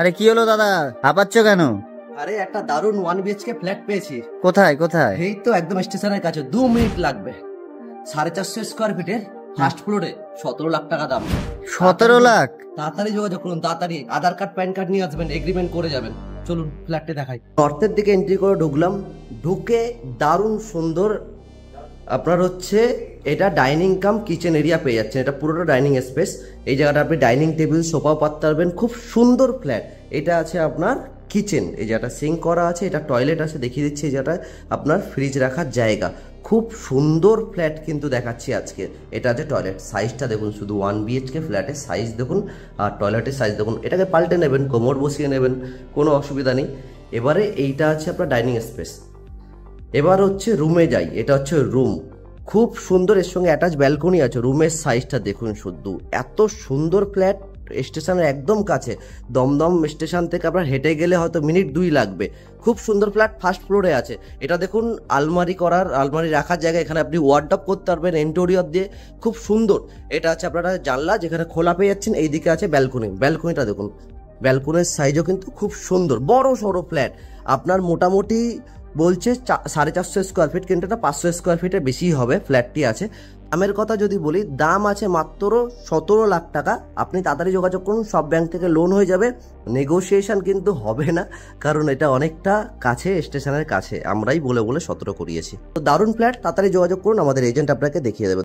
আরে কি হলো দাদা, হাঁপাচ্ছ কেন? আরে একটা দারুণ 1 BHK ফ্ল্যাট পেয়েছি। কোথায় কোথায়? এই তো একদম স্টেশনের কাছে, 2 মিনিট লাগবে। 450 স্কোয়ার ফিটের ফার্স্ট ফ্লোরে, 17 লাখ টাকা দাম। 17 লাখ? তাড়াতাড়ি যোগাযোগ করুন, তাড়াতাড়ি আধার কার্ড প্যান কার্ড নিয়ে আসবেন, এগ্রিমেন্ট করে যাবেন। চলুন ফ্ল্যাটটা দেখাই। নর্থের দিকে এন্ট্রি করে ঢুকলাম, ঢুকে দারুণ সুন্দর আপনার হচ্ছে এটা ডাইনিং কাম কিচেন এরিয়া পেয়ে যাচ্ছেন। এটা পুরোটা ডাইনিং স্পেস। এই জায়গাটা আপনি ডাইনিং টেবিল সোফাও পাততে পারবেন। খুব সুন্দর ফ্ল্যাট। এটা আছে আপনার কিচেন, এই জায়গাটা সিঙ্ক করা আছে, এটা টয়লেট আছে, দেখিয়ে দিচ্ছি। এই জায়গাটা আপনার ফ্রিজ রাখার জায়গা। খুব সুন্দর ফ্ল্যাট কিন্তু দেখাচ্ছি আজকে। এটা আছে টয়লেট, সাইজটা দেখুন, শুধু 1 BHK ফ্ল্যাটের সাইজ দেখুন আর টয়লেটের সাইজ দেখুন। এটাকে পাল্টে নেবেন, কোমর বসিয়ে নেবেন, কোনো অসুবিধা নেই। এবারে এইটা আছে আপনার ডাইনিং স্পেস। এবার হচ্ছে রুমে যাই, এটা হচ্ছে রুম। খুব সুন্দর, এর সঙ্গে অ্যাটাচ ব্যালকনি আছে। রুমের সাইজটা দেখুন শুধু, এত সুন্দর ফ্ল্যাট। স্টেশনের একদম কাছে, দমদম স্টেশন থেকে আপনার হেঁটে গেলে হয়তো মিনিট 2 লাগবে। খুব সুন্দর ফ্ল্যাট, ফার্স্ট ফ্লোরে আছে। এটা দেখুন আলমারি রাখার জায়গা। এখানে আপনি ওয়ার্ডরোব করতে পারবেন ইন্টেরিয়র দিয়ে, খুব সুন্দর। এটা আছে আপনারা জানলা, যেখানে খোলা পেয়ে যাচ্ছেন। এইদিকে আছে ব্যালকনি, ব্যালকনিটা দেখুন। ব্যালকনির সাইজও কিন্তু খুব সুন্দর, বড় সড়ো ফ্ল্যাট। আপনার মোটামুটি বলছে 450 স্কোয়ার ফিট, কিন্তু এটা 500 স্কোয়ার ফিটের বেশি হবে ফ্ল্যাটটি আছে। দামের কথা যদি বলি, দাম আছে মাত্র 17 লাখ টাকা। আপনি তাড়াতাড়ি যোগাযোগ করুন, সব ব্যাংক থেকে লোন হয়ে যাবে। নেগোসিয়েশন কিন্তু হবে না, কারণ এটা অনেকটা কাছে, স্টেশনের কাছে। আমরাই বলে বলে 17 করিয়েছি। তো দারুণ ফ্ল্যাট, তাড়াতাড়ি যোগাযোগ করুন, আমাদের এজেন্ট আপনাকে দেখিয়ে দেবে।